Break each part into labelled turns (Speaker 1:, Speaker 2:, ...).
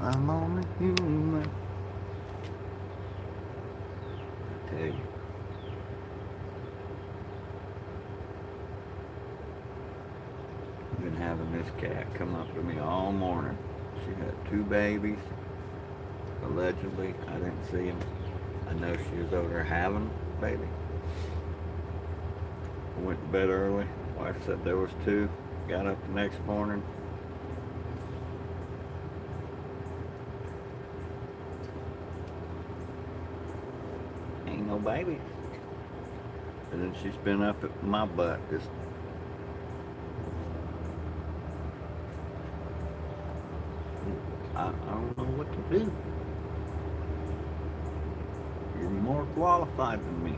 Speaker 1: I'm only human. I tell you. I've been having this cat come up to me all morning. She had two babies. Allegedly, I didn't see him. I know she was over there having a baby. I went to bed early. Wife said there was two. Got up the next morning. Ain't no babies. And then she's been up at my butt just I don't know what to do. You're more qualified than me.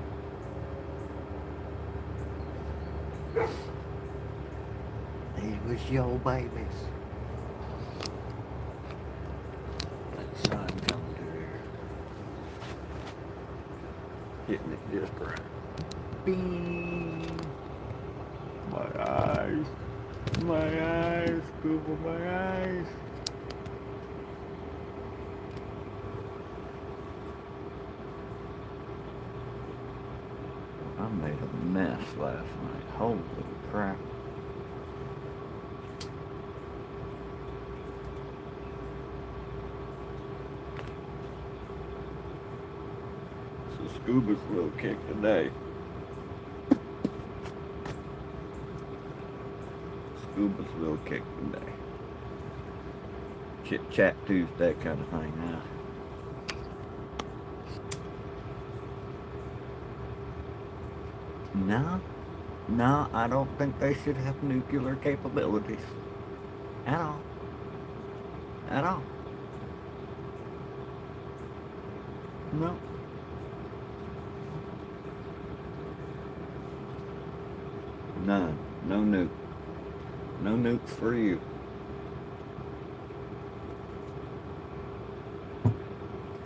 Speaker 1: These was your babies. That sun coming through there. Hitting it just right. Bing! My eyes. My eyes. Google my eyes. I made a mess last night. Holy crap. So Scuba's little kick today. Scuba's little kick today. Chit Chat Tuesday kind of thing now. No, I don't think they should have nuclear capabilities. At all. At all. No. None. No nuke. No nukes for you.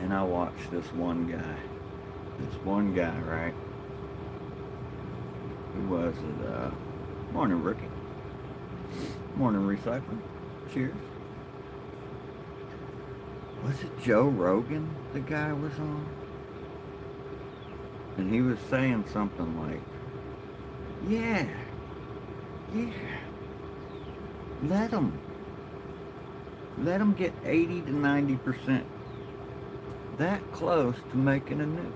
Speaker 1: And I watched this one guy. Right? Who was it? Morning, Ricky. Morning, Recycling. Cheers. Was it Joe Rogan the guy was on? And he was saying something like, yeah, let them get 80 to 90%. That close to making a nuke.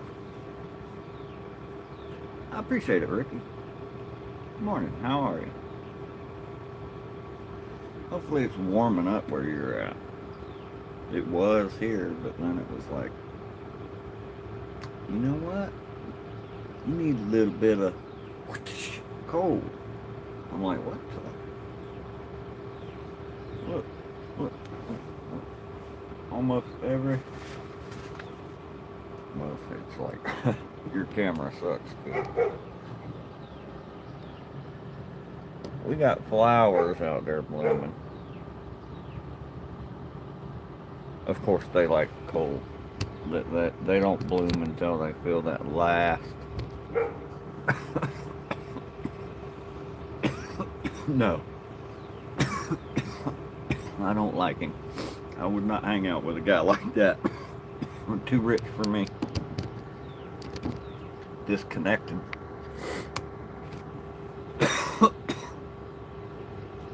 Speaker 1: I appreciate it, Ricky. Good morning, how are you? Hopefully it's warming up where you're at. It was here, but then it was like, you know what? You need a little bit of cold. I'm like, what the? Look. Almost every, well, it's like, your camera sucks too. We got flowers out there blooming. Of course, they like cold. They don't bloom until they feel that last. No. I don't like him. I would not hang out with a guy like that. Too rich for me. Disconnected.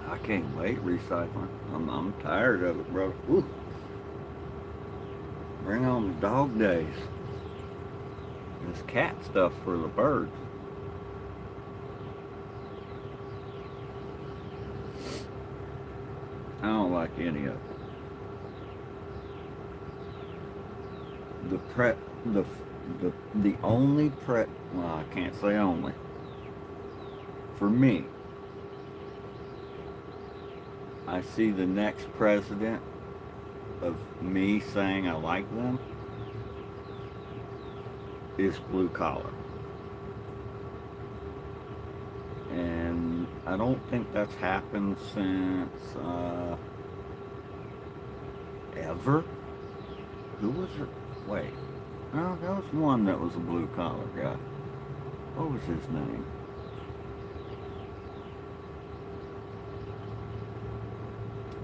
Speaker 1: I can't wait recycling. I'm tired of it, bro. Ooh. Bring on the dog days. This cat stuff for the birds. I don't like any of it. The only well, I can't say only. For me, I see the next president of me saying I like them is blue collar. And I don't think that's happened since ever. Who was it? Wait. No, there was one that was a blue collar guy. What was his name?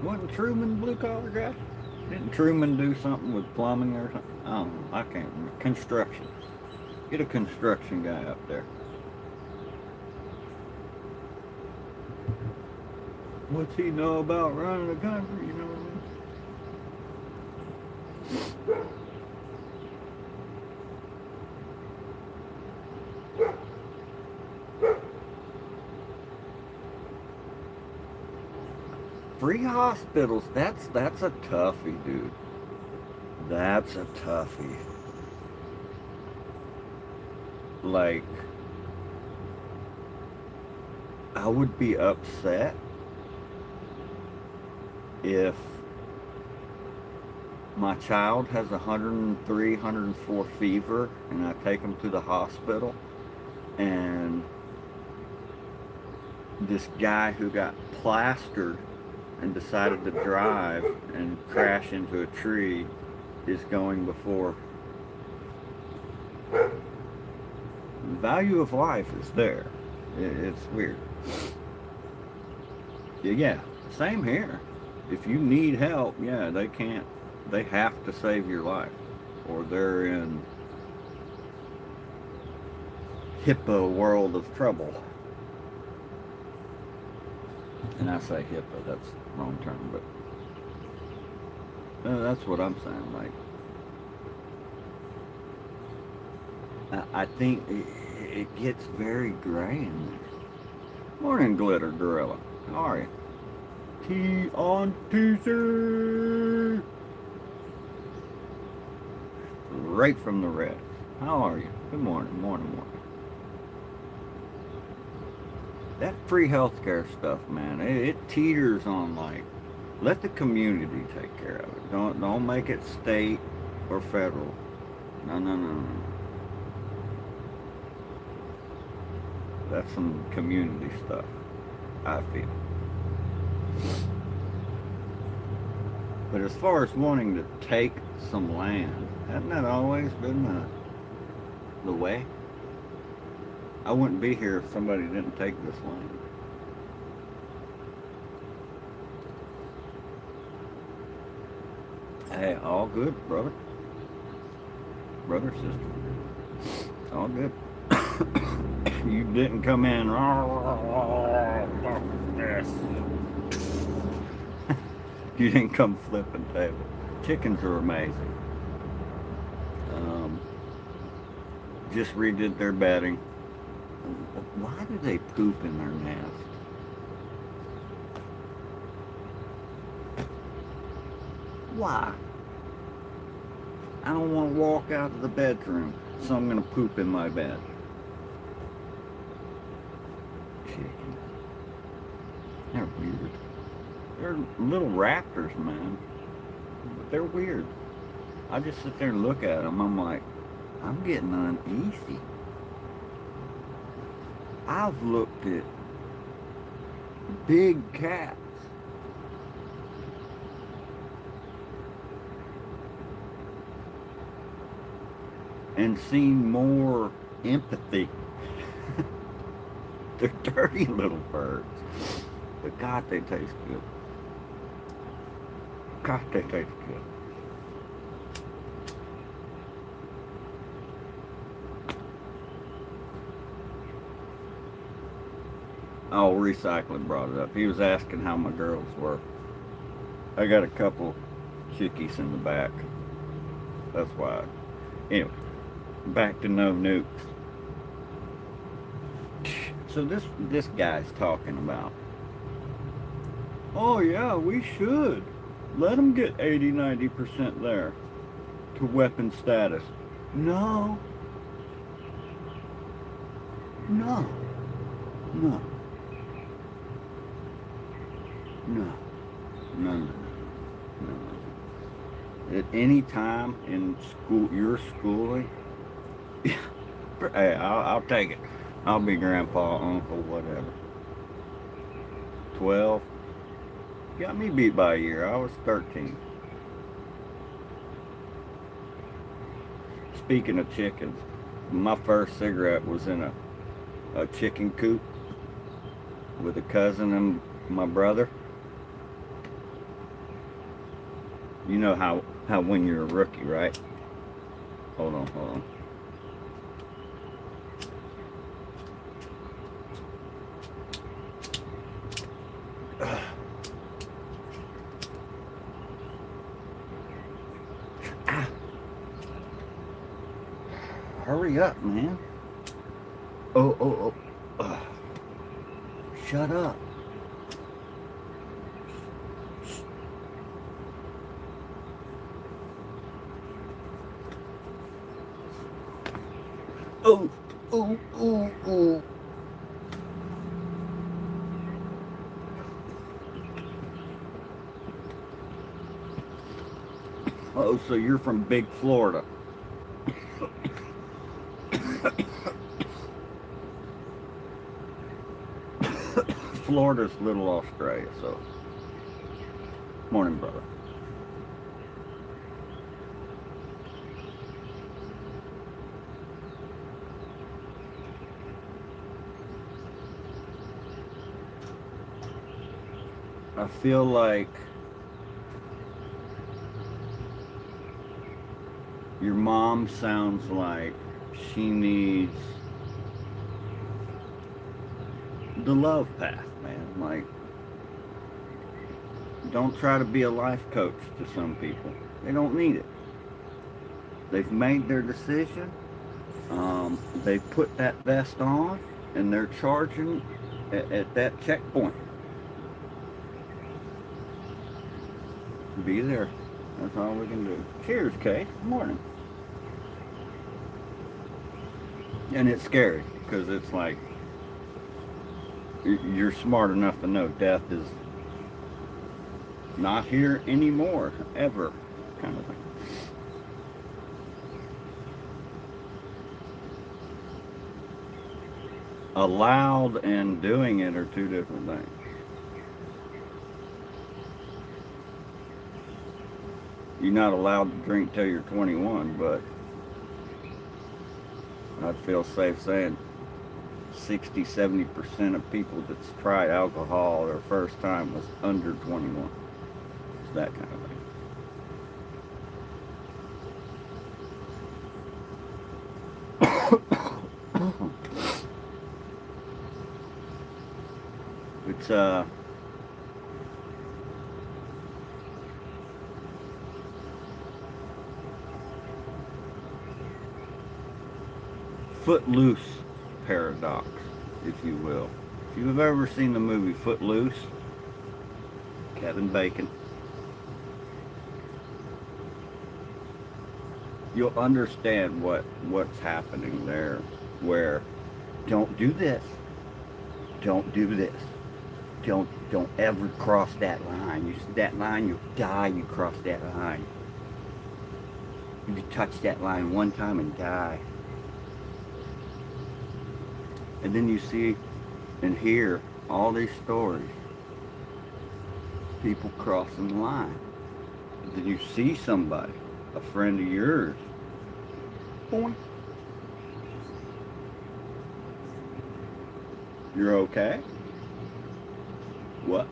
Speaker 1: Wasn't Truman the blue collar guy? Didn't Truman do something with plumbing or something? I don't know. I can't remember. Construction. Get a construction guy up there. What's he know about running a country? You know what I mean? Free hospitals, that's a toughie, dude. That's a toughie. Like, I would be upset if my child has 103, 104 fever and I take him to the hospital and this guy who got plastered and decided to drive and crash into a tree is going before. The value of life is there. It's weird. Yeah, same here. If you need help, yeah, they have to save your life or they're in HIPAA world of trouble. And I say HIPAA, that's the wrong term, but that's what I'm saying. Like, I think it gets very gray in there. Morning, Glitter Gorilla. How are you? Tea on Tuesday. Right from the red. How are you? Good morning, morning. That free healthcare stuff, man, it teeters on like, let the community take care of it. Don't make it state or federal. No. That's some community stuff, I feel. But as far as wanting to take some land, hasn't that always been the way? I wouldn't be here if somebody didn't take this land. Hey, all good, brother. Brother, sister. All good. You didn't come in. You didn't come flipping table. Chickens are amazing. Just redid their bedding. Why do they poop in their nest? Why? I don't want to walk out of the bedroom, so I'm going to poop in my bed. Chicken. They're weird. They're little raptors, man. But they're weird. I just sit there and look at them. I'm like, I'm getting uneasy. I've looked at big cats and seen more empathy. They're dirty little birds. But God, they taste good. God, they taste good. Oh, recycling brought it up. He was asking how my girls were. I got a couple chickies in the back. That's why. Anyway, back to no nukes. So this guy's talking about, oh yeah, we should. Let them get 80-90% there to weapon status. No. At any time in school, your schooling, hey, I'll take it. I'll be grandpa, uncle, whatever. 12. Got me beat by a year. I was 13. Speaking of chickens, my first cigarette was in a chicken coop with a cousin and my brother. You know how when you're a rookie, right? Hold on, hold on. Ah, hurry up, man. Oh, oh, oh. Shut up. Oh, oh, oh, oh. Oh, so you're from big Florida. Florida's little Australia, so. Morning, brother. I feel like your mom sounds like she needs the love path, man. Like, don't try to be a life coach to some people. They don't need it. They've made their decision. They put that vest on, and they're charging at that checkpoint. Be there. That's all we can do. Cheers, Kay. Good morning. And it's scary because it's like you're smart enough to know death is not here anymore, ever, kind of thing. Allowed and doing it are two different things. You're not allowed to drink till you're 21, but I'd feel safe saying 60-70% of people that's tried alcohol their first time was under 21. It's that kind of thing. It's Footloose paradox, if you will. If you've ever seen the movie Footloose, Kevin Bacon, you'll understand what's happening there. Where don't do this, don't do this, don't ever cross that line. You see that line, you'll die. You cross that line. You can touch that line one time and die. And then you see and hear all these stories. People crossing the line. And then you see somebody, a friend of yours. Boing. You're okay? What?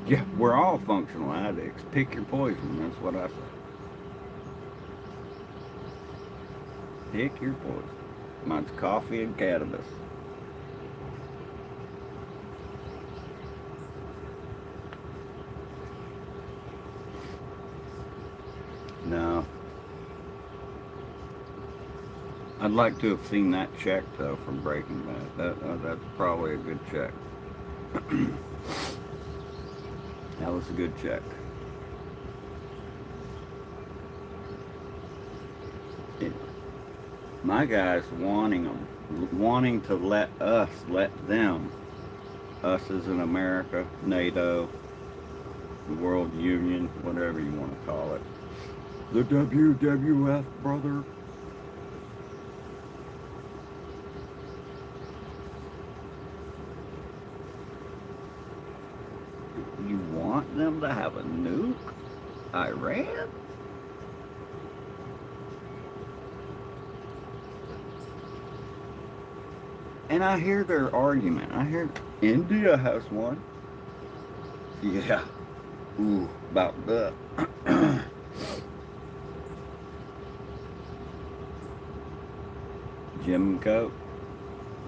Speaker 1: Yeah, we're all functional addicts. Pick your poison, that's what I say. Pick your poison. Mine's coffee and cannabis. No. I'd like to have seen that check, though, from Breaking Bad. That's probably a good check. That was a good check. Anyway, my guys wanting to let them, us as in America, NATO, the World Union, whatever you want to call it, the WWF, brother. You want them to have a nuke? Iran? And I hear their argument. I hear India has one. Yeah. Ooh, about that. Jim and Coke.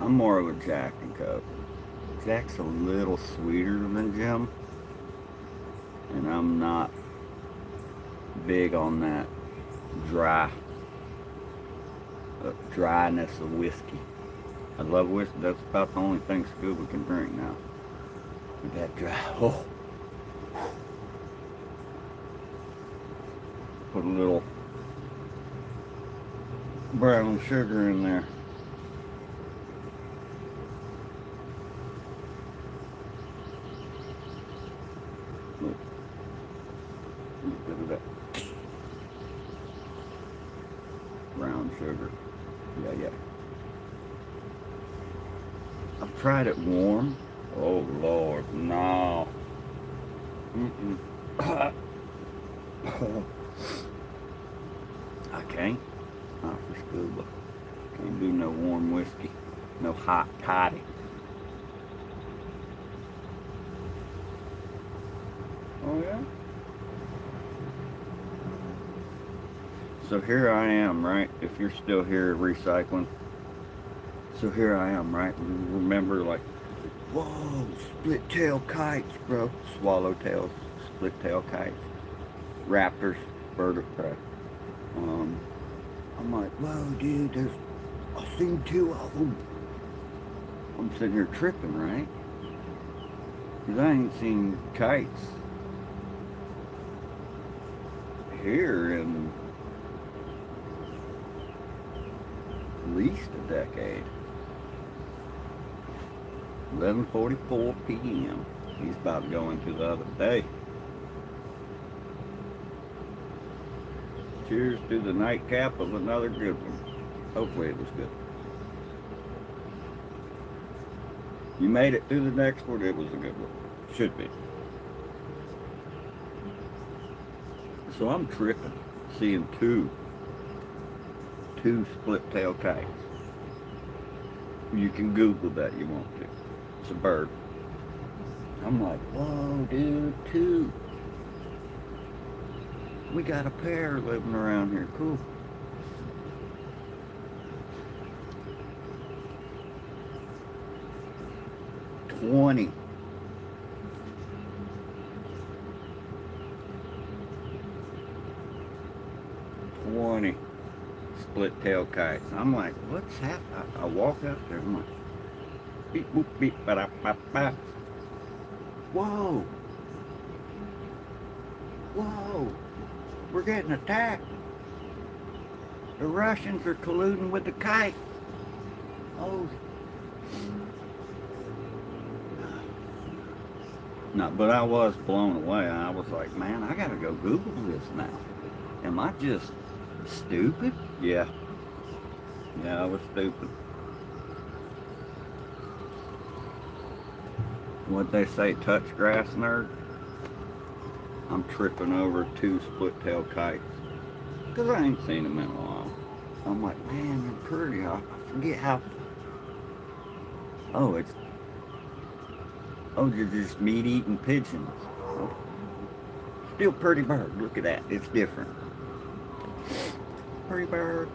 Speaker 1: I'm more of a Jack and Coke. Jack's a little sweeter than Jim, and I'm not big on that dry dryness of whiskey. I love whiskey. That's about the only thing Scuba can drink now. With that dry. Oh. Put a little brown sugar in there. Look. Look at that. Brown sugar. Yeah. I've tried it warm. Oh Lord, no. I can't. Not for Scuba. Can't do no warm whiskey. No hot toddy. Oh yeah? So here I am, right? If you're still here recycling. So here I am, right? Remember, like, whoa, split tail kites, bro. Swallowtails, split tail kites. Raptors, bird of prey. I'm like, whoa, dude, I've seen 2 of them. I'm sitting here tripping, right? Because I ain't seen kites here in at least a decade. 11:44 p.m. He's about to go into the other day. Cheers to the nightcap of another good one. Hopefully it was good. You made it through the next one, it was a good one. Should be. So I'm tripping, seeing two split tail kites. You can Google that you want to. It's a bird. I'm like, whoa, dude, 2. We got a pair living around here. Cool. $20. Split tail kites. I'm like, what's happening? I walk out there. I'm like, beep boop beep ba da ba ba. Whoa! Whoa! We're getting attacked. The Russians are colluding with the kites. Oh. No, but I was blown away. I was like, man, I gotta go Google this now. Am I just stupid? Yeah. Yeah, I was stupid. What'd they say, touch grass nerd? I'm tripping over 2 split tail kites. Because I ain't seen them in a while. I'm like, man, they're pretty. I forget how. Oh, they're just meat-eating pigeons. Oh. Still pretty bird. Look at that. It's different. Pretty bird.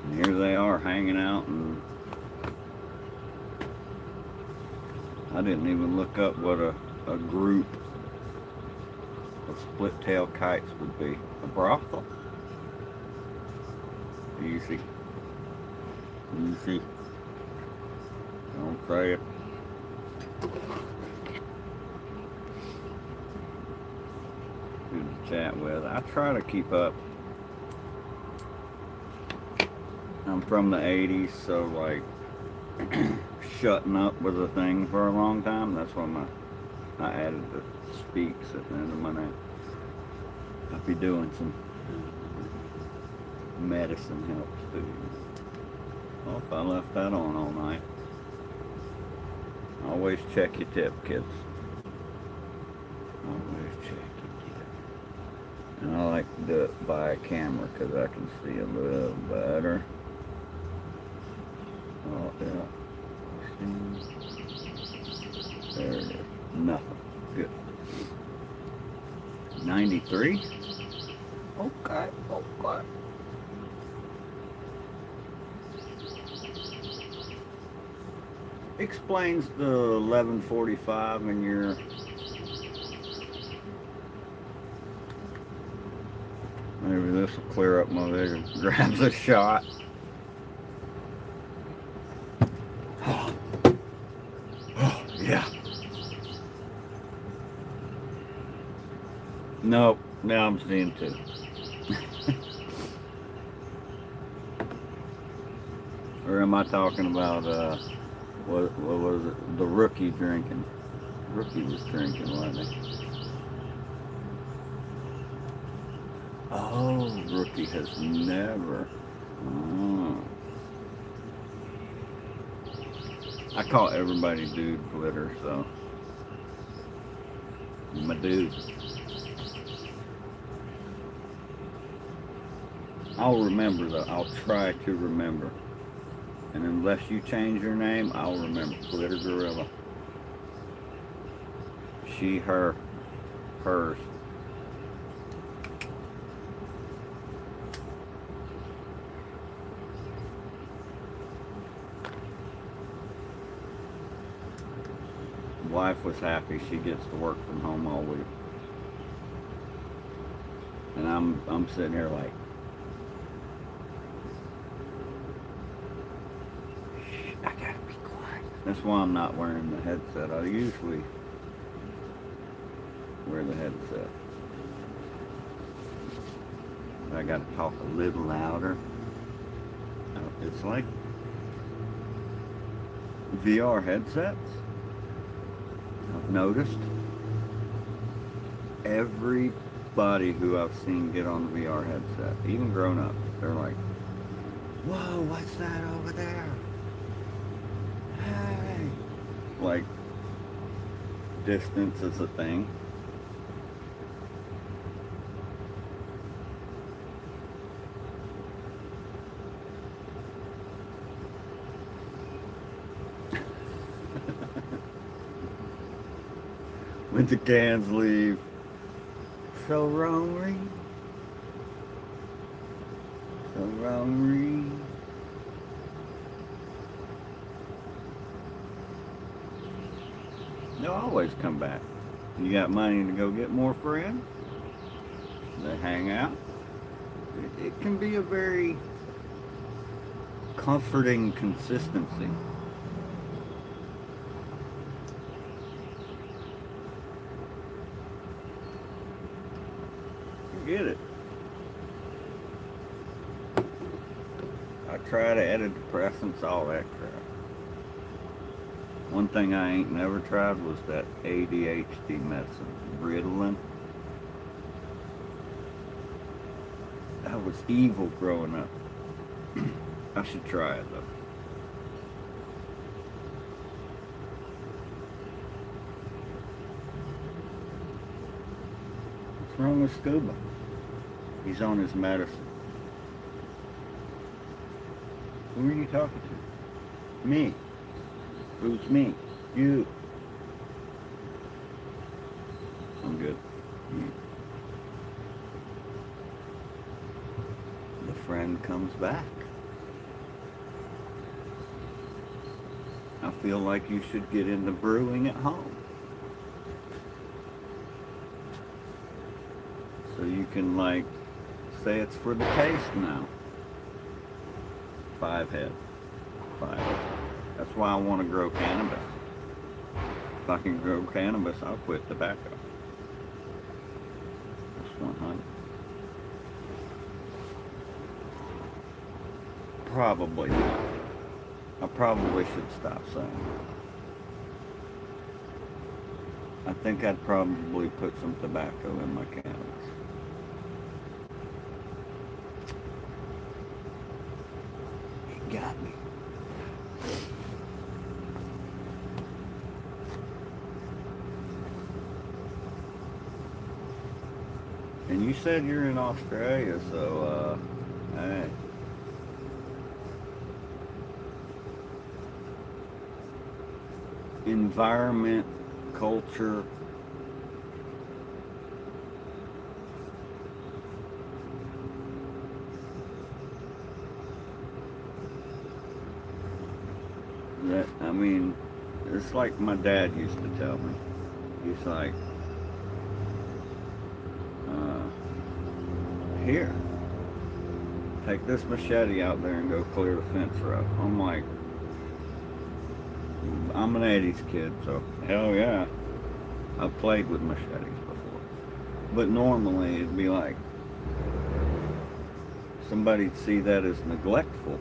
Speaker 1: And here they are hanging out, and I didn't even look up what a group of split tail kites would be. A brothel. Easy. Don't say it. Good to chat with. I try to keep up. I'm from the 80s, so like shutting up was a thing for a long time. That's when I added the speaks at the end of my name. I'll be doing some medicine helps too. Oh, I left that on all night. Always check your tip, kids. Always check your tip. And I like to do it by a camera because I can see a little better. Oh, yeah. There it is. Nothing. Good. 93. Okay. Okay. Explains the 1145 in your. Maybe this will clear up my vision. Grabs a shot. Oh, yeah. Nope. Now I'm seeing two. Or am I talking about what was it? The rookie drinking. Rookie was drinking, wasn't he? Oh, rookie has never. Oh. I call everybody dude glitter, so my dude. I'll remember though. I'll try to remember. And unless you change your name, I'll remember. Glitter Gorilla. She, her, hers. Wife was happy she gets to work from home all week. And I'm sitting here like, I gotta be quiet. That's why I'm not wearing the headset. I usually wear the headset. I gotta talk a little louder. It's like VR headsets. I've noticed everybody who I've seen get on the VR headset, even grown-ups, they're like, whoa, what's that over there? Hey. Like, distance is a thing. When the cans leave. So wrong. So wrong. They'll always come back. You got money to go get more friends. They hang out. It can be a very comforting consistency. Get it. I try to antidepressants, all that crap. One thing I ain't never tried was that ADHD medicine, Ritalin. That was evil growing up. I should try it though. What's wrong with Scuba? He's on his medicine. Who are you talking to? Me. Who's me? You. I'm good. The friend comes back. I feel like you should get into brewing at home. So you can like say it's for the taste now. 5 head. 5 head. That's why I want to grow cannabis. If I can grow cannabis, I'll quit tobacco. That's 100. Probably not. I probably should stop saying that. I think I'd probably put some tobacco in my cannabis. You got me. And you said you're in Australia, so, hey. Environment culture that, I mean, it's like my dad used to tell me. He's like, here, take this machete out there and go clear the fence row. I'm like, I'm an 80s kid, so hell yeah. I've played with machetes before. But normally it'd be like, somebody'd see that as neglectful.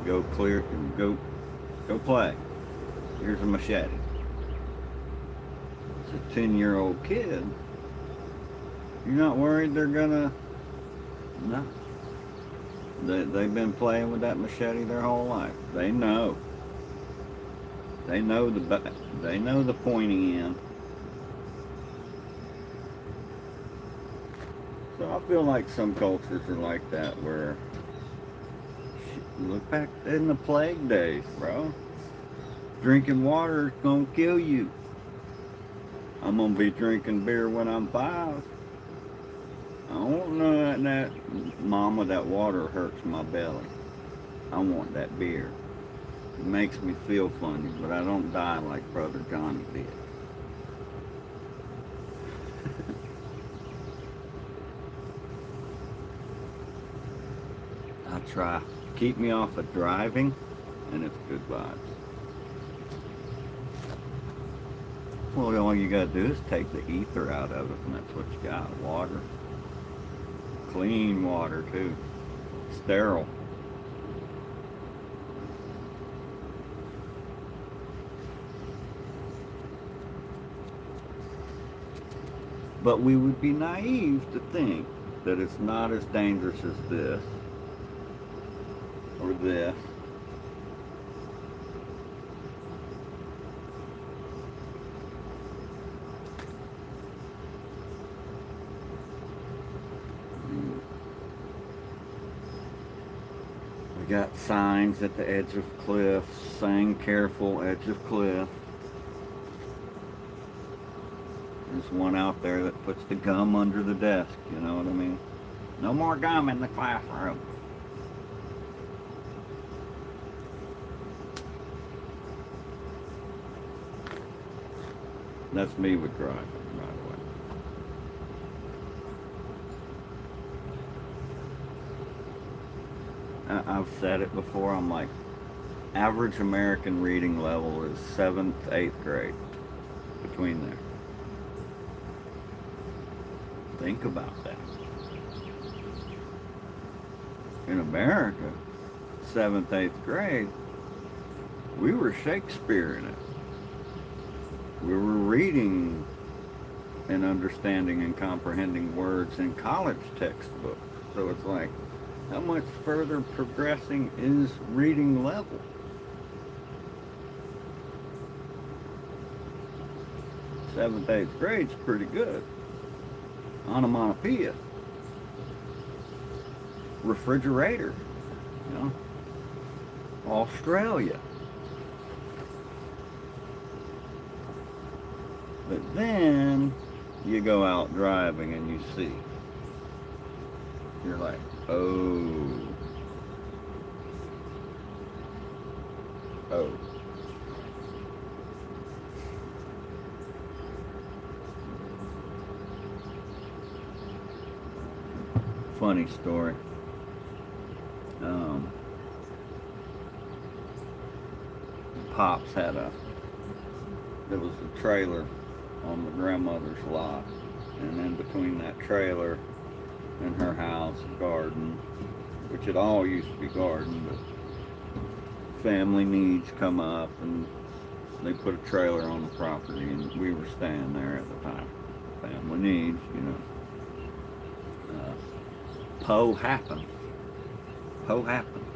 Speaker 1: Go clear, go play. Here's a machete. It's a 10-year-old kid. You're not worried they're gonna, no. They've been playing with that machete their whole life. They know. They know the pointy end. So I feel like some cultures are like that, where, look back in the plague days, bro. Drinking water is gonna kill you. I'm gonna be drinking beer when I'm 5. I don't know that mama, that water hurts my belly. I want that beer. It makes me feel funny, but I don't die like Brother Johnny did. I try. Keep me off of driving, and it's good vibes. Well, all you gotta do is take the ether out of it, and that's what you got. Water. Clean water, too. Sterile. But we would be naive to think that it's not as dangerous as this or this. We got signs at the edge of cliffs saying careful, edge of cliff. There's one out there that puts the gum under the desk, you know what I mean? No more gum in the classroom. That's me with driving, by the way. I've said it before, I'm like, average American reading level is 7th, 8th grade, between there. Think about that. In America, 7th, 8th grade, we were Shakespeare in it. We were reading and understanding and comprehending words in college textbooks. So it's like, how much further progressing is reading level? 7th, 8th grade's pretty good. Onomatopoeia. Refrigerator. You know? Australia. But then you go out driving and you see. You're like, oh. Oh. Funny story. Pops had there was a trailer on the grandmother's lot, and in between that trailer and her house, garden, which it all used to be garden, but family needs come up and they put a trailer on the property, and we were staying there at the time. Family needs, you know. Poe happened. Poe happened.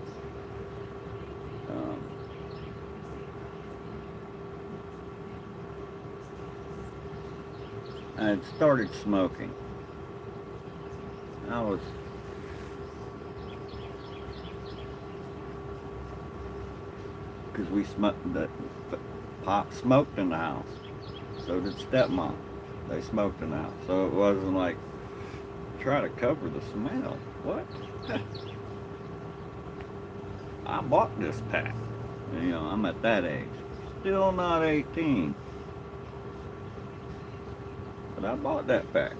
Speaker 1: I had started smoking. I was because we smoked. Pop smoked in the house. So did stepmom. They smoked in the house. So it wasn't like, try to cover the smell. What? I bought this pack. You know, I'm at that age. Still not 18. But I bought that pack.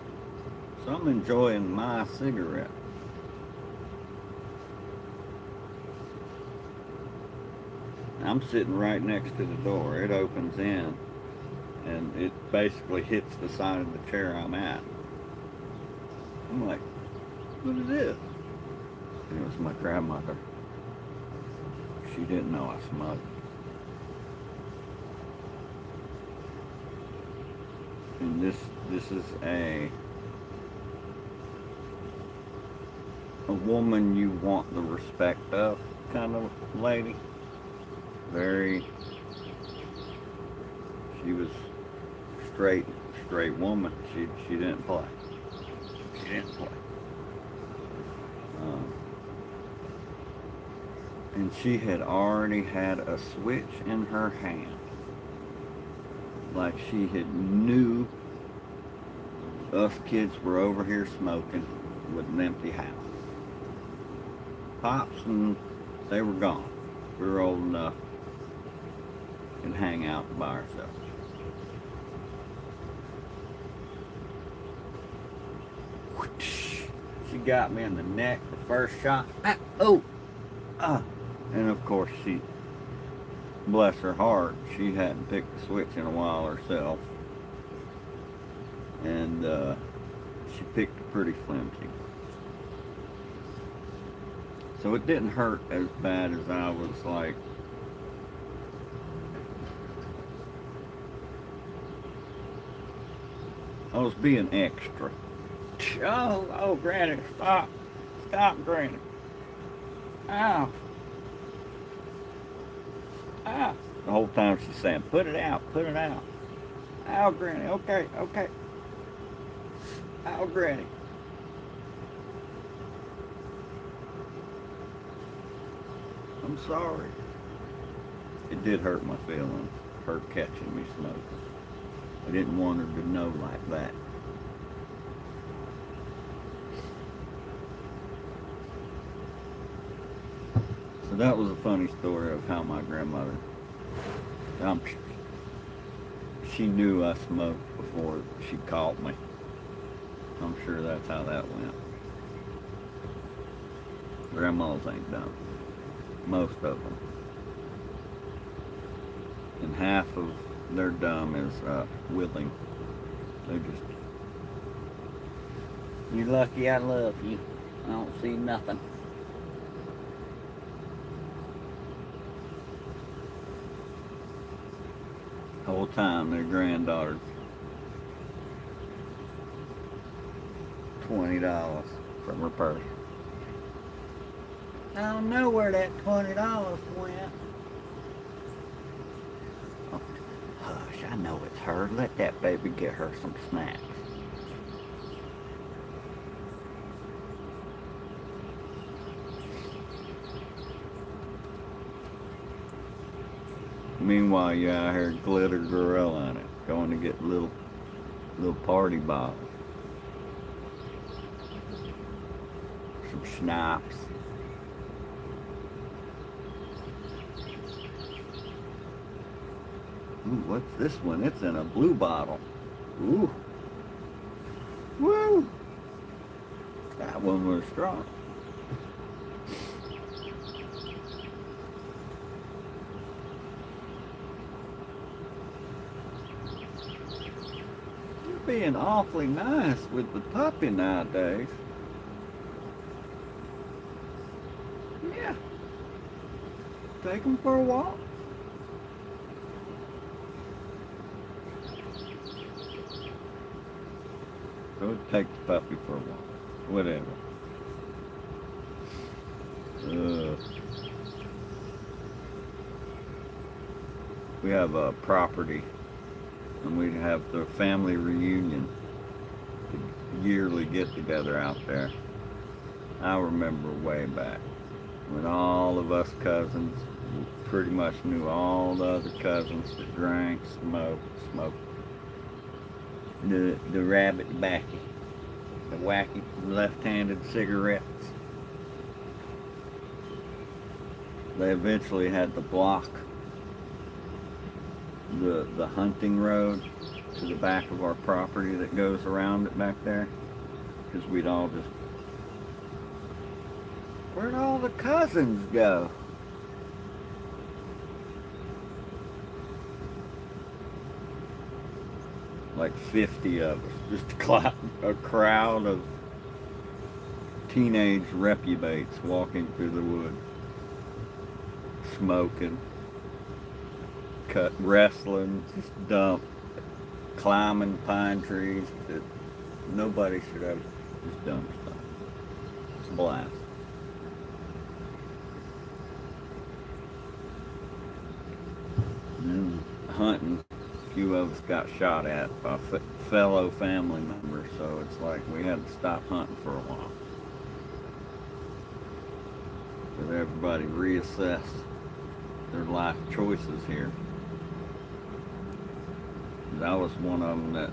Speaker 1: So I'm enjoying my cigarette. I'm sitting right next to the door. It opens in and it basically hits the side of the chair I'm at. I'm like, what is this? And it was my grandmother. She didn't know I smoked. And this is a woman you want the respect of kind of lady. She was straight woman. She didn't play. She didn't play. And she had already had a switch in her hand. Like she had knew us kids were over here smoking with an empty house. Pops and they were gone. We were old enough and hang out by ourselves. She got me in the neck, the first shot. And of course she, bless her heart, she hadn't picked the switch in a while herself. And she picked it pretty flimsy. So it didn't hurt as bad as I was like, I was being extra. Oh, Granny, stop. Stop, Granny. Ow. Ow. The whole time she's saying, put it out, put it out. Ow, Granny, okay. Ow, Granny. I'm sorry. It did hurt my feelings, her catching me smoking. I didn't want her to know like that. So that was a funny story of how my grandmother, she knew I smoked before she caught me. I'm sure that's how that went. Grandmas ain't dumb. Most of them. And half of their dumb is willing. They just, you're lucky I love you. I don't see nothing. The whole time their granddaughter, $20 from her purse. I don't know where that $20 went. Oh, hush, I know it's her. Let that baby get her some snacks. Meanwhile, you're out here glitter gorilla on it, going to get little party bottles. Some schnapps. Ooh, what's this one? It's in a blue bottle. Ooh. Woo! That one was strong. You're being awfully nice with the puppy nowadays. Yeah. Take him for a walk. Go take the puppy for a walk. Whatever. We have a property and we'd have the family reunion, the yearly get together out there. I remember way back when all of us cousins, pretty much knew all the other cousins that drank, smoked. The rabbit tobacco, the wacky left-handed cigarettes. They eventually had to block the hunting road to the back of our property that goes around it back there, because we'd all just, where'd all the cousins go? Like 50 of us, just a crowd of teenage reprobates walking through the woods, smoking, wrestling, just dumb, climbing pine trees that nobody should have, just dumb stuff. It's a blast. And then hunting, a few of us got shot at by fellow family members, so it's like we had to stop hunting for a while. But everybody reassess their life choices here. I was one of them that,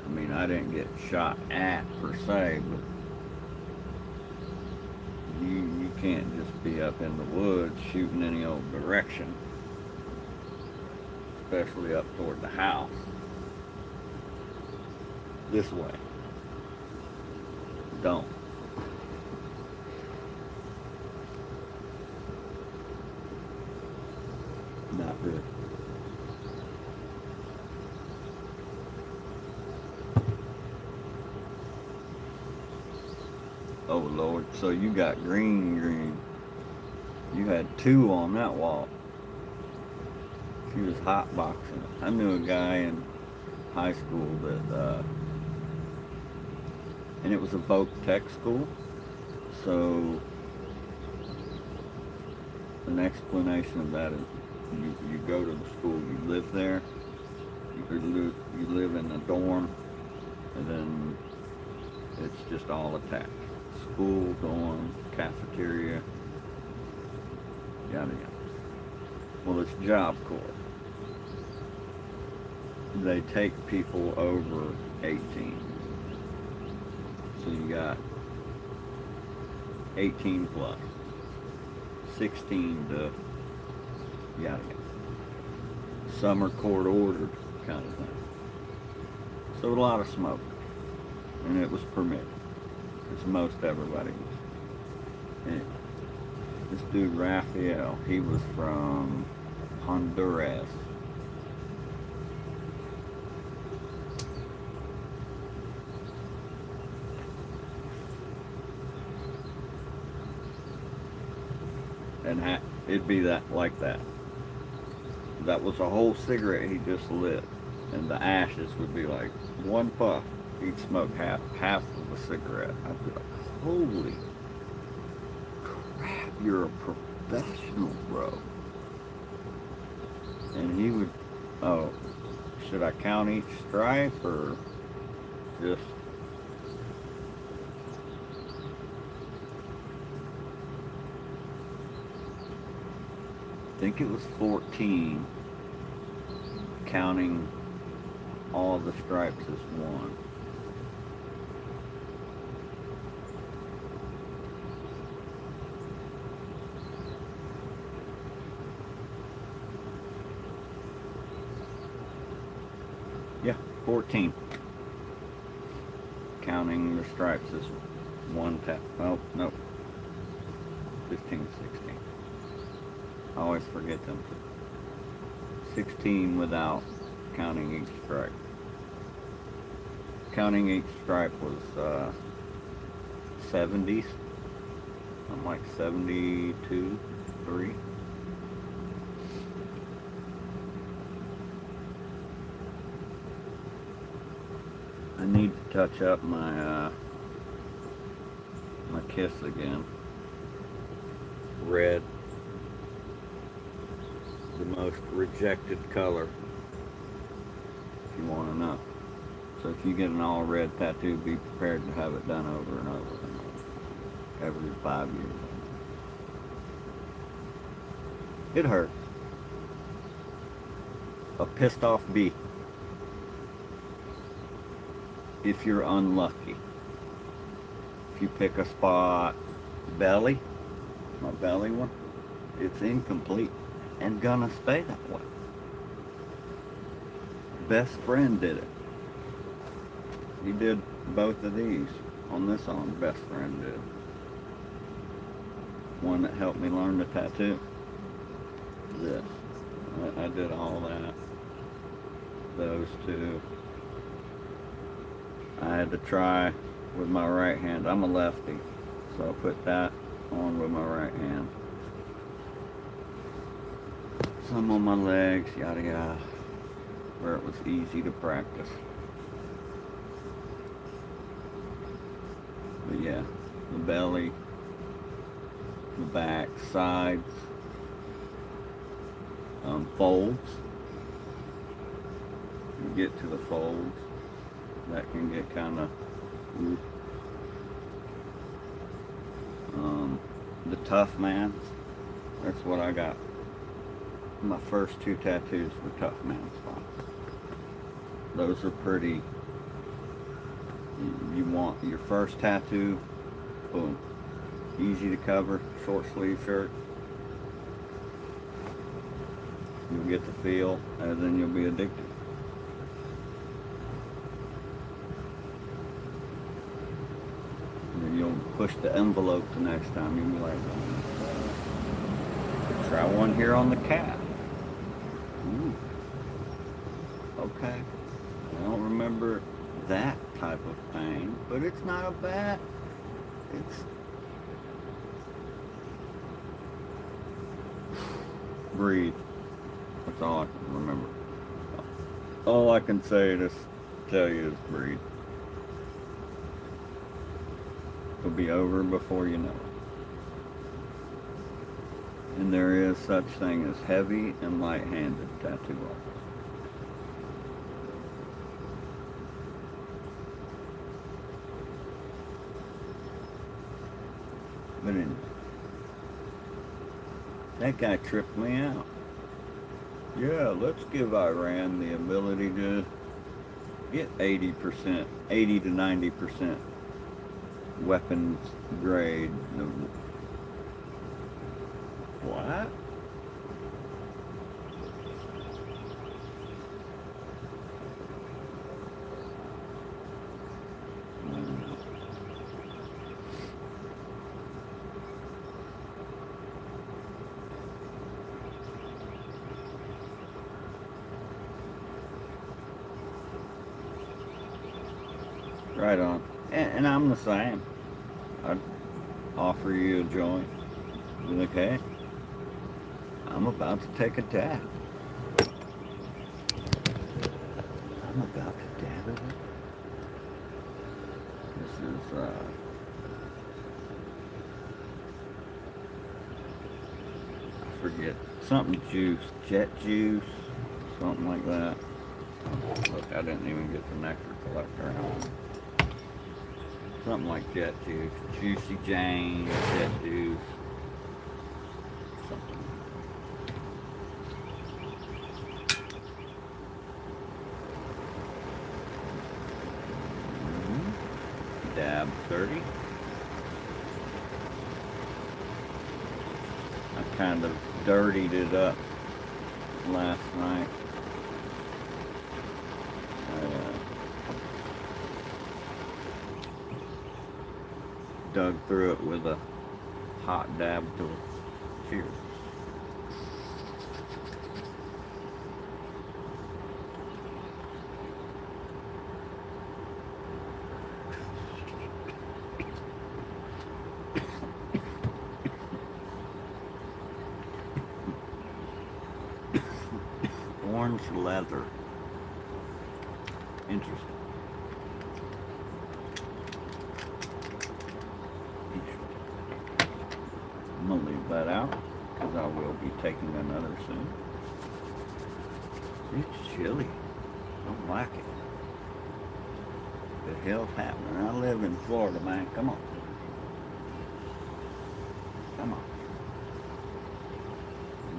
Speaker 1: I mean, I didn't get shot at per se, but you can't just be up in the woods shooting any old direction, especially up toward the house. This way. Don't. Not good. Oh Lord, so you got green. You had 2 on that wall. She was hotboxing it. I knew a guy in high school that, and it was a Voc Tech school, so an explanation of that is you go to the school, you live there, you live in a dorm, and then it's just all attached. School, dorm, cafeteria, yada yada. Well, it's Job Corps. They take people over 18. So you got 18 plus, 16 to yada yada. Some are court ordered kind of thing. So a lot of smoke. And it was permitted. Because most everybody was. Anyway, this dude Raphael, he was from Honduras. And it'd be that like that. That was a whole cigarette he just lit, and the ashes would be like one puff. He'd smoke half of a cigarette. I'd be like, holy crap, you're a professional, bro. And he would, oh, should I count each stripe or just? I think it was 14, counting all the stripes as one. Yeah, 14. Counting the stripes as one tap. Oh, no. 15, 16. I always forget them. 16 without counting each stripe. Counting each stripe was 70s. I'm like 72, 3. I need to touch up my my kiss again. Red. The most rejected color, if you want to know. So if you get an all red tattoo, be prepared to have it done over and over and over, every 5 years. It hurts. A pissed off bee. If you're unlucky. If you pick a spot, belly, my belly one, it's incomplete and gonna stay that way. Best friend did it. He did both of these on this arm. Best friend did. One that helped me learn to tattoo. This. I did all that. Those two. I had to try with my right hand. I'm a lefty, so I put that on with my right hand. Some on my legs, yada yada, where it was easy to practice. But yeah, the belly, the back, sides, folds. You get to the folds, that can get kind of the tough man. That's what I got. My first two tattoos were tough man spots. Those are pretty. You want your first tattoo, boom, easy to cover, short sleeve shirt. You'll get the feel, and then you'll be addicted. And then you'll push the envelope the next time. You'll be like, try one here on the calf. Ooh. Okay. I don't remember that type of pain, but it's not a bad. It's breathe. That's all I can remember. All I can say to tell you is breathe. It'll be over before you know it. And there is such thing as heavy and light-handed tattoo artists. But anyway, that guy tripped me out. Yeah, let's give Iran the ability to get 80%, 80 to 90% weapons grade. What? Right on. And I'm the same. I'd offer you a joint. Be like, hey, I'm about to take a dab. I'm about to dab it. This is, I forget. Something juice. Jet juice. Something like that. Look, I didn't even get the nectar collector out. Something like jet juice. Juicy Jane, jet juice. Something. Dab 30. I kind of dirtied it up last night. Dug through it with a hot dab tool. Cheers. Orange leather. Interesting. I'm going to leave that out because I will be taking another soon. It's chilly. Don't like it. The hell's happening? I live in Florida, man. Come on. Come on.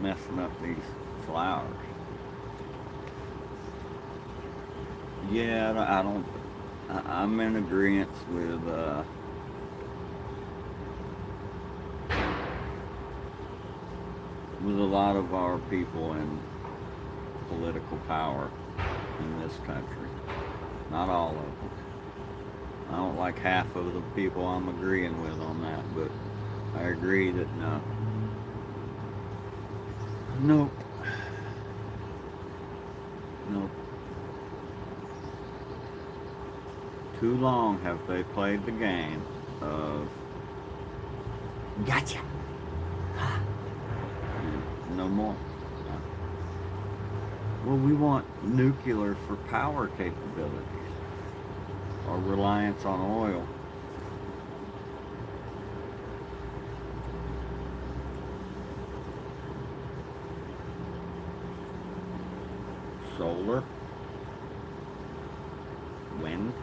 Speaker 1: messing up these flowers. Yeah, I don't. I'm in agreement with a lot of our people in political power in this country. Not all of them. I don't like half of the people I'm agreeing with on that, but I agree that no. Nope. Nope. Too long have they played the game of gotcha. No more. Well, we want nuclear for power capabilities or reliance on oil. Solar, wind.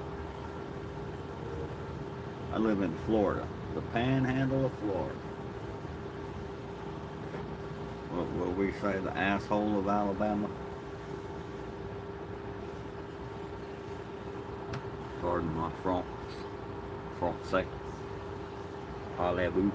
Speaker 1: I live in Florida, the panhandle of Florida. What will we say, the asshole of Alabama? Pardon my Francais. Parlez-vous?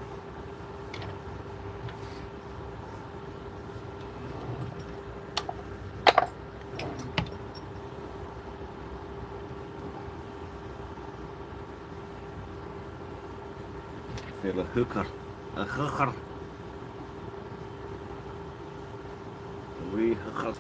Speaker 1: Feel a hooker. A hooker. A wee hooker.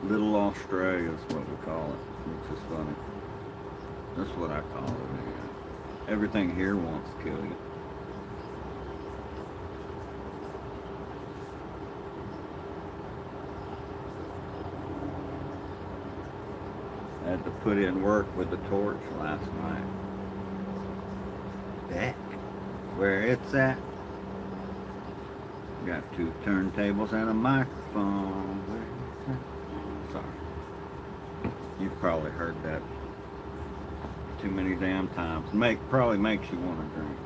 Speaker 1: Little Australia is what we call it, which is funny. That's what I call it. Man. Everything here wants to kill you. I had to put in work with the torch last night. Back where it's at. Got 2 turntables and a microphone. Where it's at. Sorry. You've probably heard that too many damn times. Probably makes you want to drink.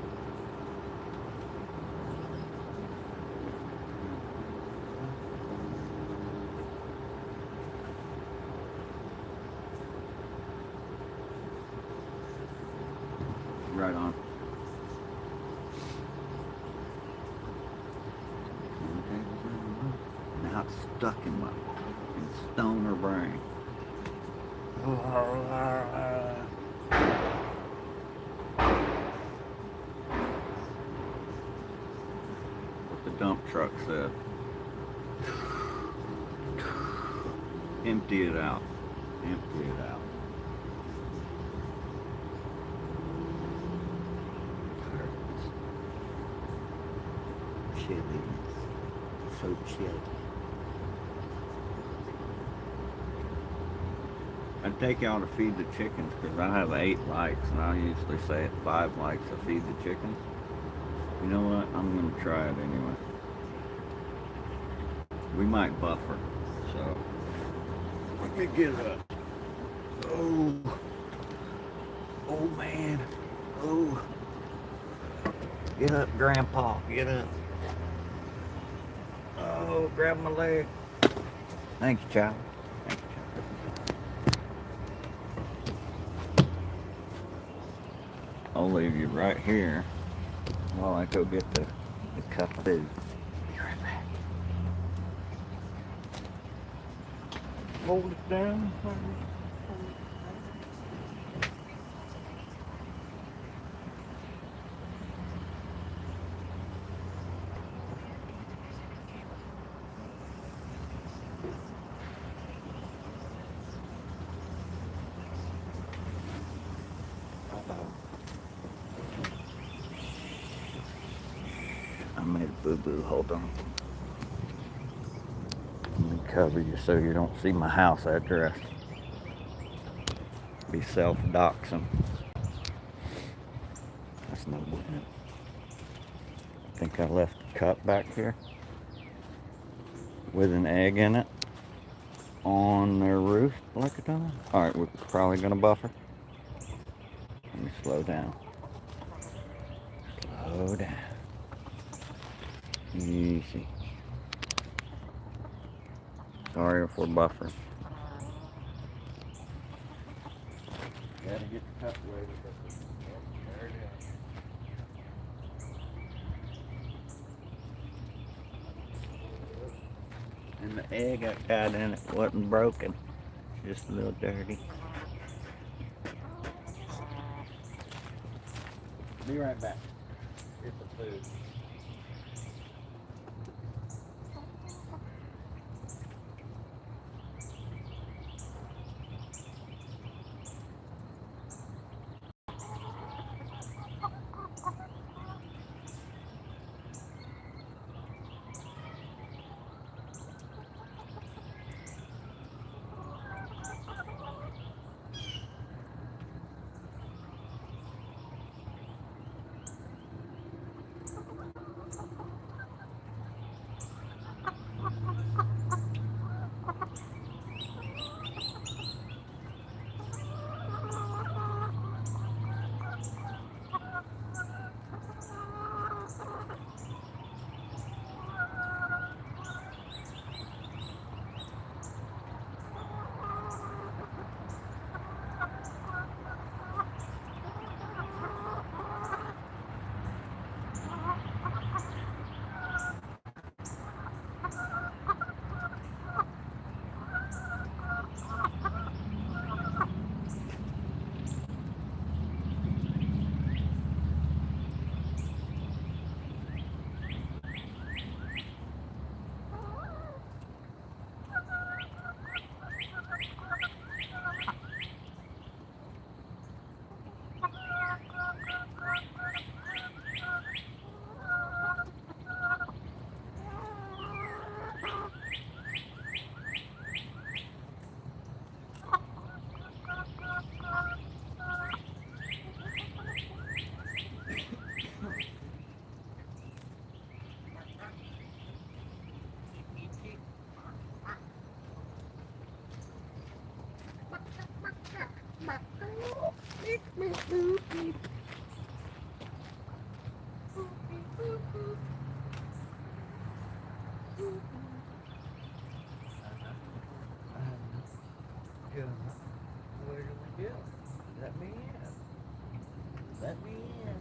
Speaker 1: Right on. Now it's stuck in my stoner brain. What the dump truck said. Empty it out. Empty it out. Chilly. So chilly. I'd take y'all to feed the chickens because I have 8 likes and I usually say 5 likes to feed the chickens. You know what? I'm going to try it anyway. We might buffer. So, let me get up. Oh. Oh man. Oh. Get up, Grandpa. Get up. Oh, grab my leg. Thank you, child. Thank you, child. I'll leave you right here while I go get the cup of food. Be right back. Hold it down. I made a boo-boo. Hold on. Let me cover you so you don't see my house address. Be self-doxing. That's no bueno. I think I left a cup back here with an egg in it. on their roost like a ton. Alright, we're probably gonna buffer. Let me slow down. Slow down. Easy. Sorry if we're buffering. Gotta get the cut away with this. There it is. And the egg I got in it wasn't broken. Just a little dirty. Be right back. Get the food. Where do we go? Let me in. Let me in.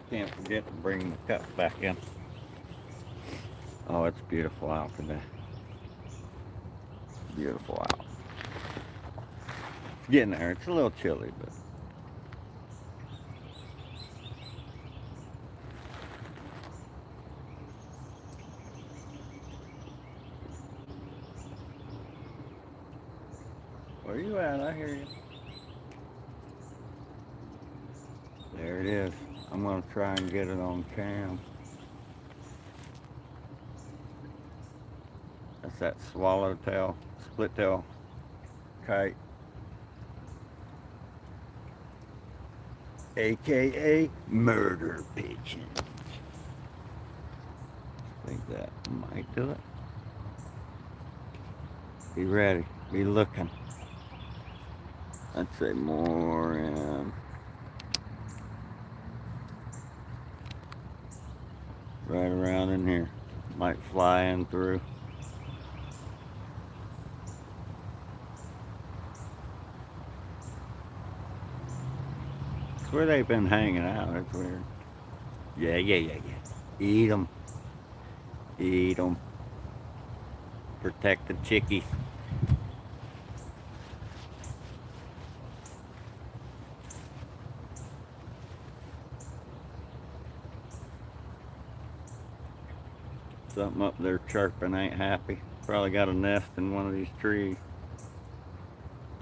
Speaker 1: Can't forget to bring the cup back in. Oh, it's beautiful out today. Beautiful out. It's getting there. It's a little chilly, but where you at? I hear you. There it is. I'm gonna try and get it on cam. That's that swallowtail, split tail kite, aka murder pigeon. I think that might do it. Be ready. Be looking. I'd say more in. Right around in here. Might fly in through. where they've been hanging out. It's weird. Yeah, yeah, yeah, yeah. Eat them. Eat them. Protect the chickies. Something up there chirping ain't happy. Probably got a nest in one of these trees.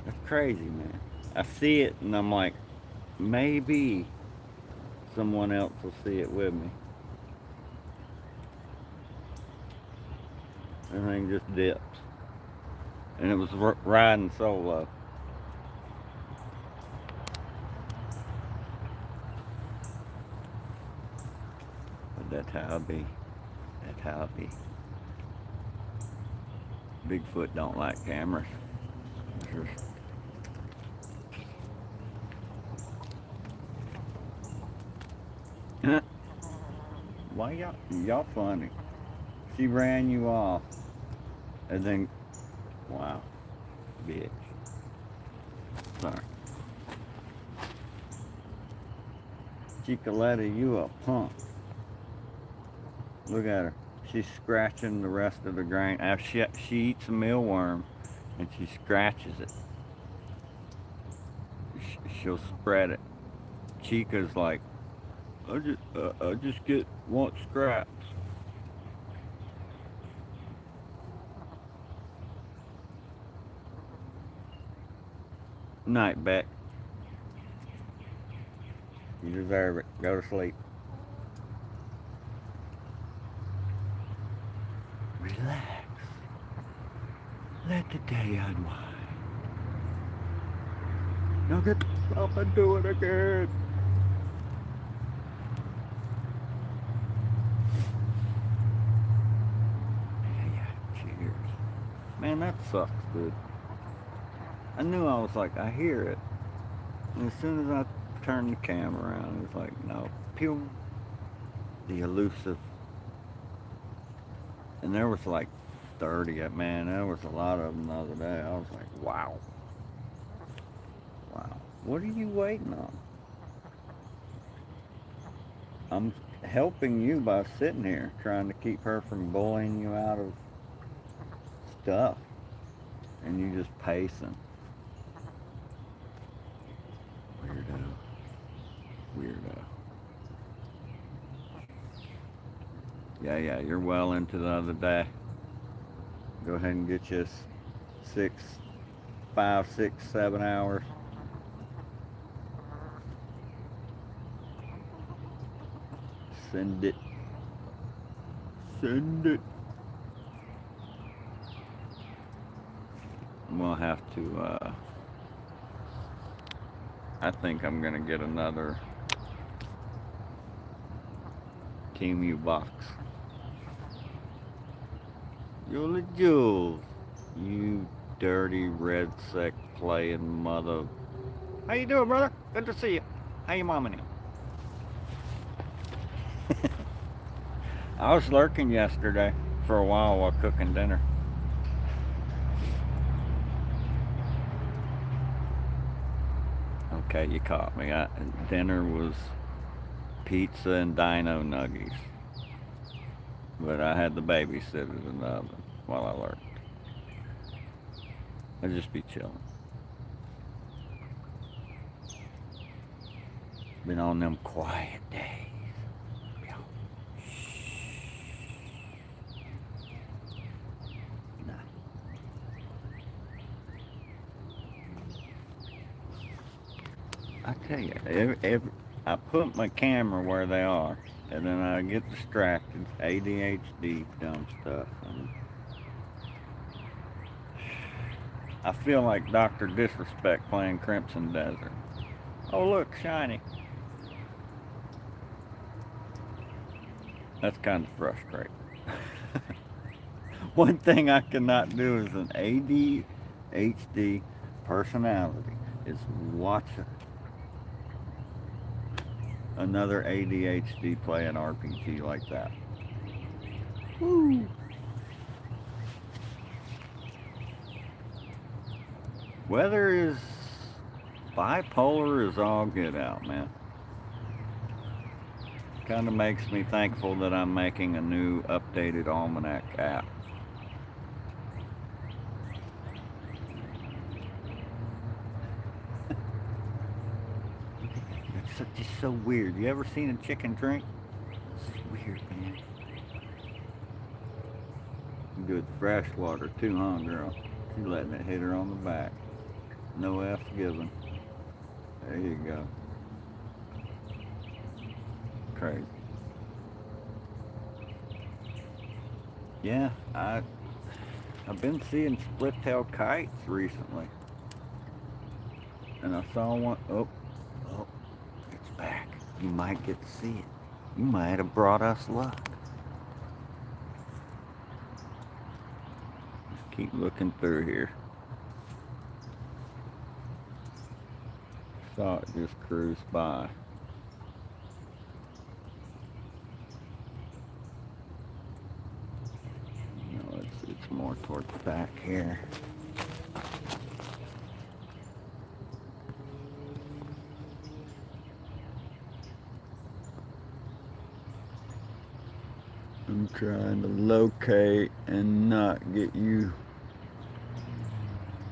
Speaker 1: That's crazy, man. I see it and I'm like, maybe someone else will see it with me. Everything just dips. And it was riding solo. But that's how it be. That's how it be. Bigfoot don't like cameras. Just why y'all funny? She ran you off, and then wow, bitch. Sorry, Chicoletta, you a punk. Look at her. She's scratching the rest of the grain. She eats a mealworm, and she scratches it. She'll spread it. Chica's like, I just want scraps. Night, Beck. You deserve it. Go to sleep. Relax. Let the day unwind. Now get up and do it again. Yeah, cheers. Man, that sucks, dude. I knew I was like, I hear it. And as soon as I turned the camera around, it was like, no, pew. The elusive. And there was like 30, man, there was a lot of them the other day. I was like, wow. Wow. What are you waiting on? I'm helping you by sitting here, trying to keep her from bullying you out of stuff. And you just pacing. Weirdo. Weirdo. Yeah, you're well into the other day. Go ahead and get you 5, 6, 7 hours. Send it. Send it. I'm gonna have to, I think I'm gonna get another Team U box. Julie Jules, you dirty red sack playing mother. How you doing, brother? Good to see you. How you mama now? I was lurking yesterday for a while cooking dinner. Okay, you caught me. Dinner was pizza and dino nuggies. But I had the babysitter in the oven while I lurked. I'd just be chilling. Been on them quiet days. Nah. I tell you, I put my camera where they are, and then I get distracted. ADHD, dumb stuff. And I feel like Dr. Disrespect playing Crimson Desert. Oh, look, shiny. That's kind of frustrating. One thing I cannot do as an ADHD personality is watch another ADHD play an RPG like that. Woo. Weather is bipolar is all get out, man. Kind of makes me thankful that I'm making a new updated almanac app. It's just so weird. You ever seen a chicken drink? It's just weird, man. You do it fresh water too, huh, girl? She's letting it hit her on the back. No F's given. There you go. Crazy. Yeah, I've been seeing split-tailed kites recently, and I saw one. Oh, it's back. You might get to see it. You might have brought us luck. Just keep looking through here. Saw it just cruise by. No, it's more towards the back here. I'm trying to locate and not get you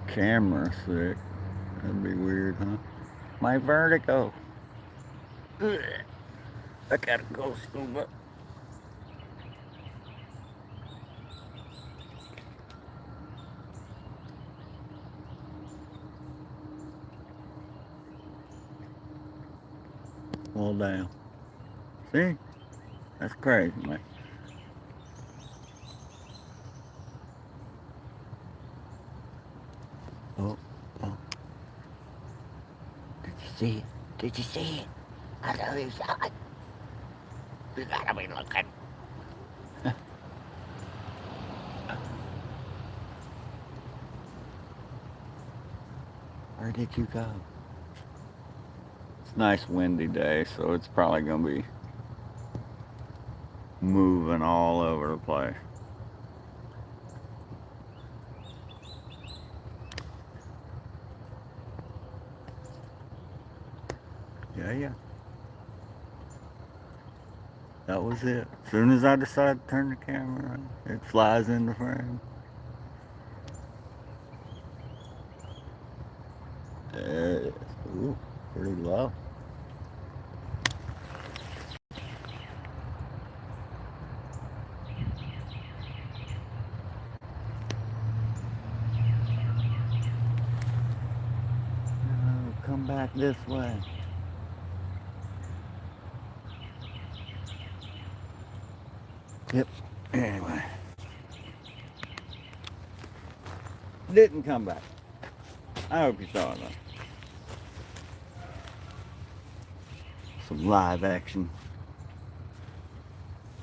Speaker 1: camera sick. That'd be weird, huh? My vertigo. Ugh. I gotta go scuba. All down. See? That's crazy, man. Oh. Did you see it? Did you see it? I know you saw it. You gotta be looking. Where did you go? It's a nice windy day, so it's probably gonna be moving all over the place. Yeah. That was it. As soon as I decided to turn the camera on, it flies in the frame. There it is. Ooh, pretty low. Oh, come back this way. Yep. Anyway. Didn't come back. I hope you saw it though. Some live action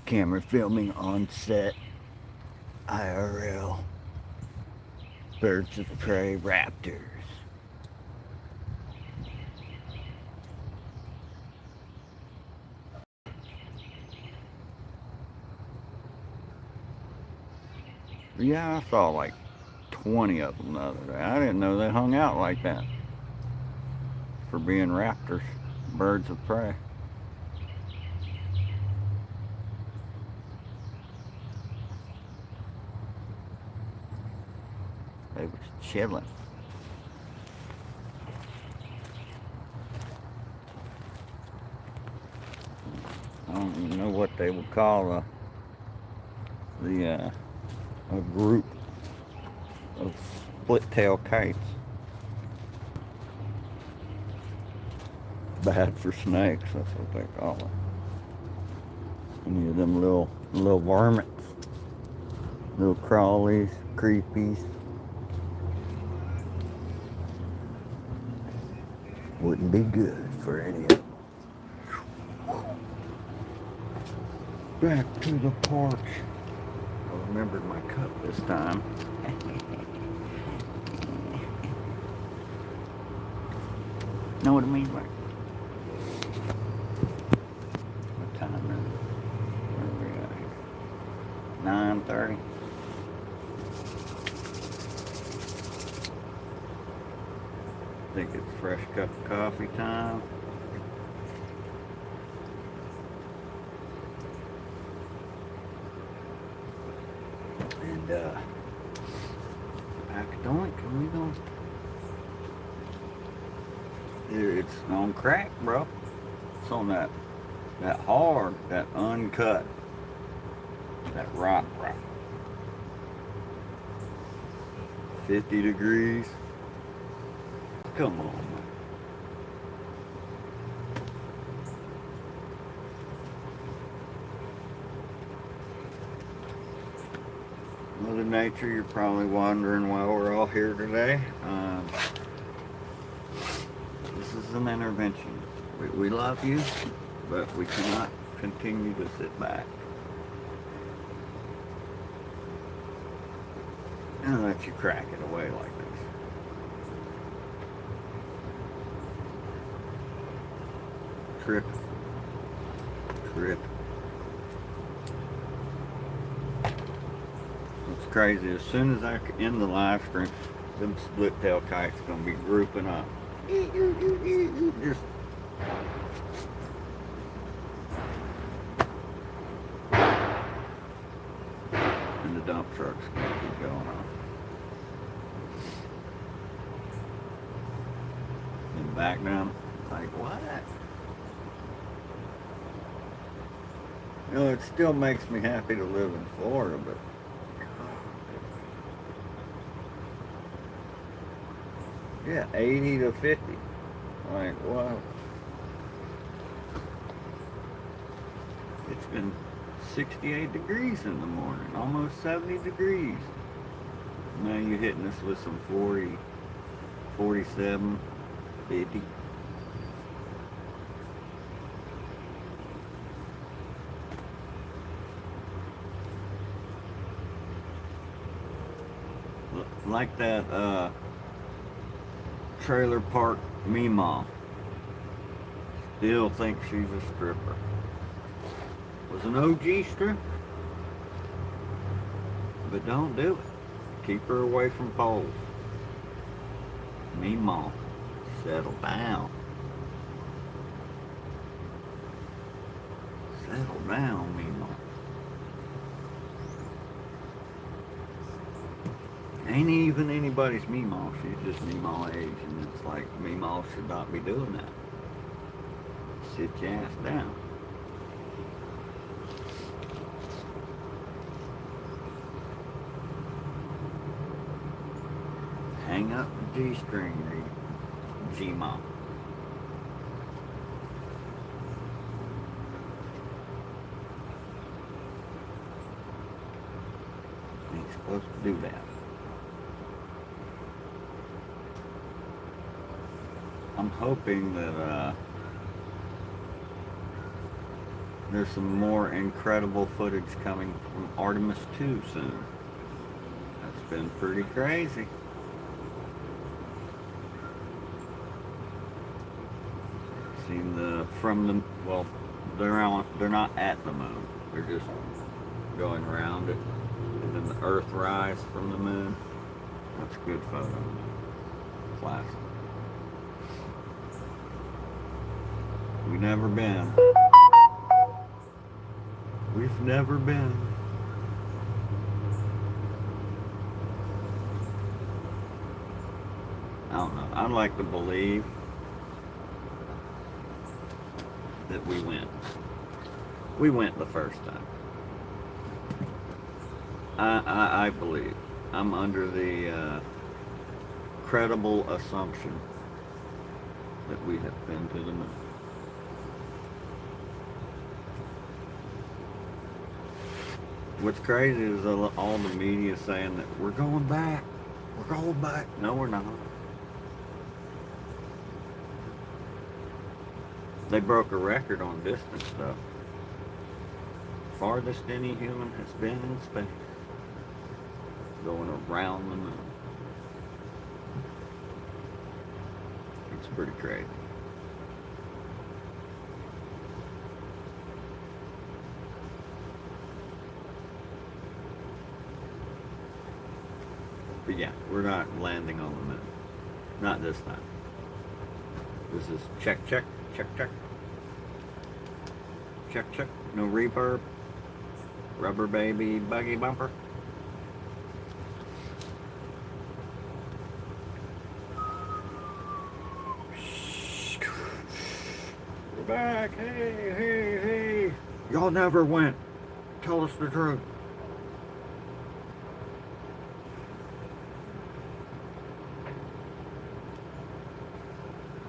Speaker 1: camera filming on set. IRL. Birds of prey raptors. Yeah, I saw like 20 of them the other day. I didn't know they hung out like that. For being raptors, birds of prey. They was chilling. I don't even know what they would call a group of split-tailed kites. Bad for snakes, that's what they call it. Any of them little varmints, little crawlies, creepies. Wouldn't be good for any of them. Back to the porch. I remembered my cup this time. Know what I mean? Like, what time is it? Where are we at here? 9:30. I think it's fresh cup of coffee time. And pack a doink, and we gonna. It's on crack, bro. It's on that hard, that uncut, that rock. 50 degrees. Come on, man. Mother Nature, you're probably wondering why we're all here today. This is an intervention. We love you, but we cannot continue to sit back and let you crack it away like this. Trip. It's crazy. As soon as I end the live stream, them split tail kites gonna be grouping up. Just and the dump truck's gonna keep going on. And back down, like what? You know, it still makes me happy to live in Florida, but yeah, 80 to 50. Like, wow. It's been 68 degrees in the morning, almost 70 degrees. Now you're hitting us with some 40, 47, 50. Like that trailer park Meemaw. Still think she's a stripper. Was an OG stripper. But don't do it. Keep her away from poles. Meemaw. Settle down. Settle down, Meemaw. Ain't even anybody's Meemaw. She's just Meemaw age, and it's like Meemaw should not be doing that. Sit your ass down. Hang up the G-string, G-Mom. Ain't supposed to do that. I'm hoping that there's some more incredible footage coming from Artemis 2 soon. That's been pretty crazy. Seen well, they're not at the moon. They're just going around it, and then the Earth rise from the moon. That's a good photo. Classic. We've never been. We've never been. I don't know. I'd like to believe that we went. We went the first time. I believe. I'm under the credible assumption that we have been to the moon. What's crazy is all the media saying that we're going back. We're going back. No, we're not. They broke a record on distance, though. Farthest any human has been in space. Going around the moon. It's pretty crazy. But yeah, we're not landing on the moon. Not this time. This is check, check, check, check. Check, check. No reverb. Rubber baby buggy bumper. back. Hey, hey, hey. Y'all never went. Tell us the truth.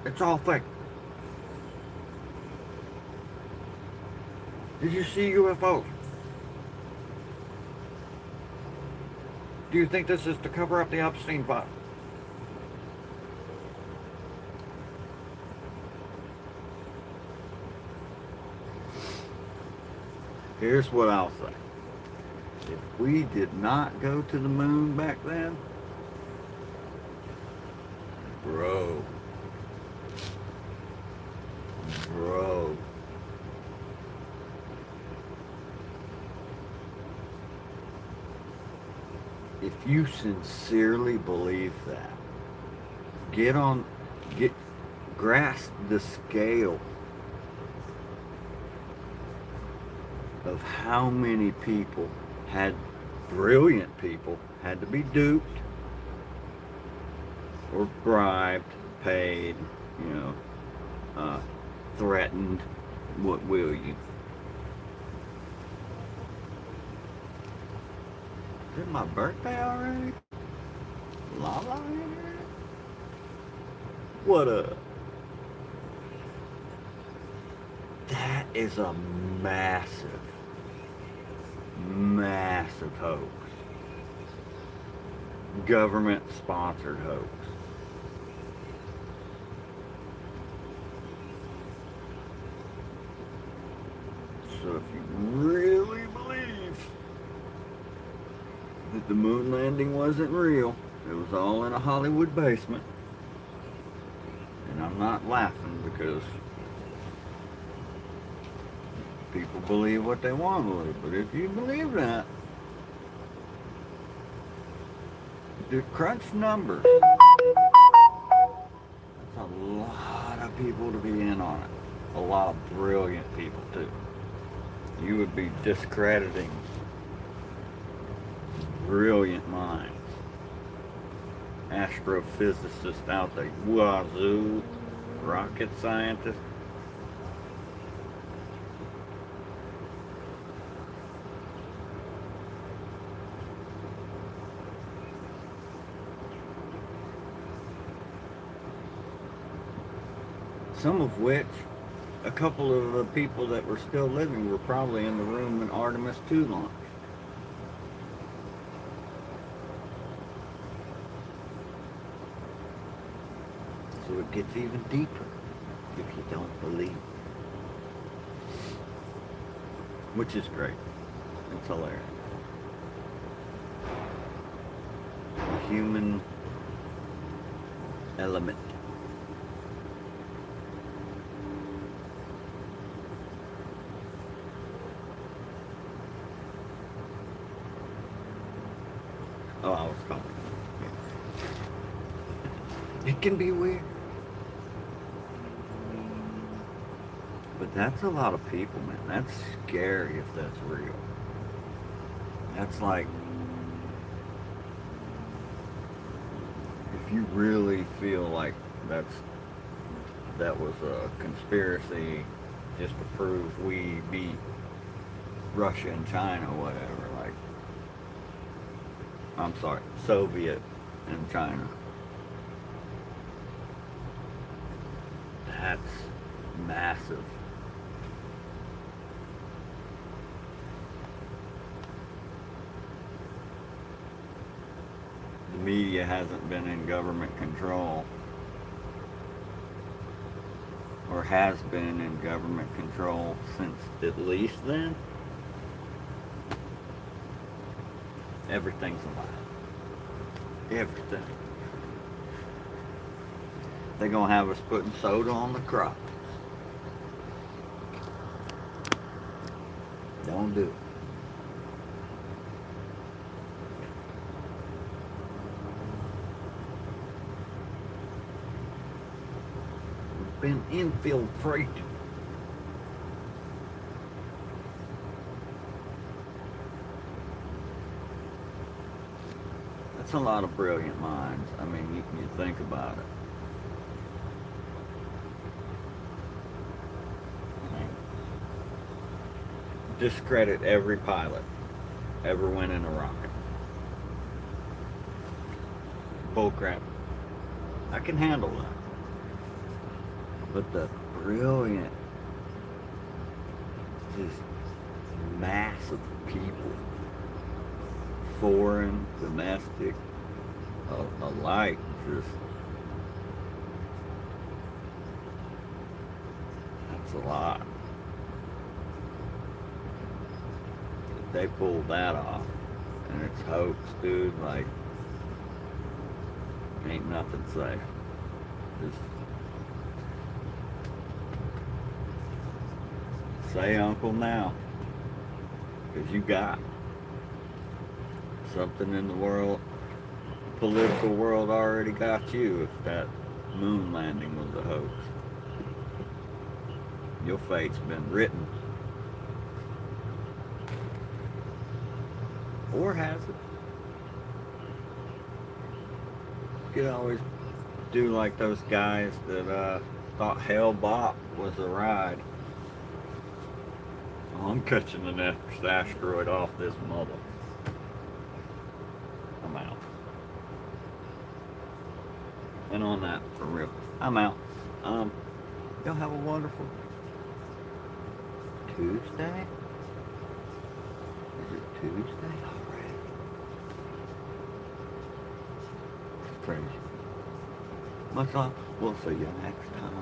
Speaker 1: It's all fake. Did you see UFOs? Do you think this is to cover up the Epstein file? Here's what I'll say. If we did not go to the moon back then, bro, if you sincerely believe that, grasp the scale of how many people brilliant people had to be duped or bribed, paid, threatened, what will you? Is it my birthday already? Lala in here? What up? That is a massive hoax. Government sponsored hoax. So if you really believe that the moon landing wasn't real, it was all in a Hollywood basement, and I'm not laughing because people believe what they want to believe, but if you believe that, the crunch numbers, that's a lot of people to be in on it. A lot of brilliant people too. You would be discrediting brilliant minds, astrophysicists out there, wazoo, rocket scientists. Some of which, a couple of the people that were still living were probably in the room when Artemis 2 launched. So it gets even deeper if you don't believe. Which is great. It's hilarious. The human element. Oh, I was talking. It can be weird. But that's a lot of people, man. That's scary if that's real. That's like, if you really feel like that was a conspiracy just to prove we beat Russia and China or whatever, like, I'm sorry, Soviet and China. That's massive. The media hasn't been in government control, or has been in government control since at least then. Everything's a lie. Everything. They're gonna have us putting soda on the crops. Don't do it. We've been infiltrated. That's a lot of brilliant minds. I mean, you think about it. discredit every pilot ever went in a rocket. Bullcrap. I can handle that. But the brilliant, just mass of people, foreign, domestic, alike, just, that's a lot. If they pull that off, and it's hoax, dude, like, ain't nothing safe. Just say uncle now, because you got something in the world, political world already got you if that moon landing was a hoax. Your fate's been written. Or has it? You could always do like those guys that thought Hell-Bop was a ride. Oh, I'm catching the next asteroid off this mother. I'm out. And on that, for real, I'm out. Y'all have a wonderful Tuesday? Is it Tuesday? Alright. It's crazy. Much love. We'll see you next time.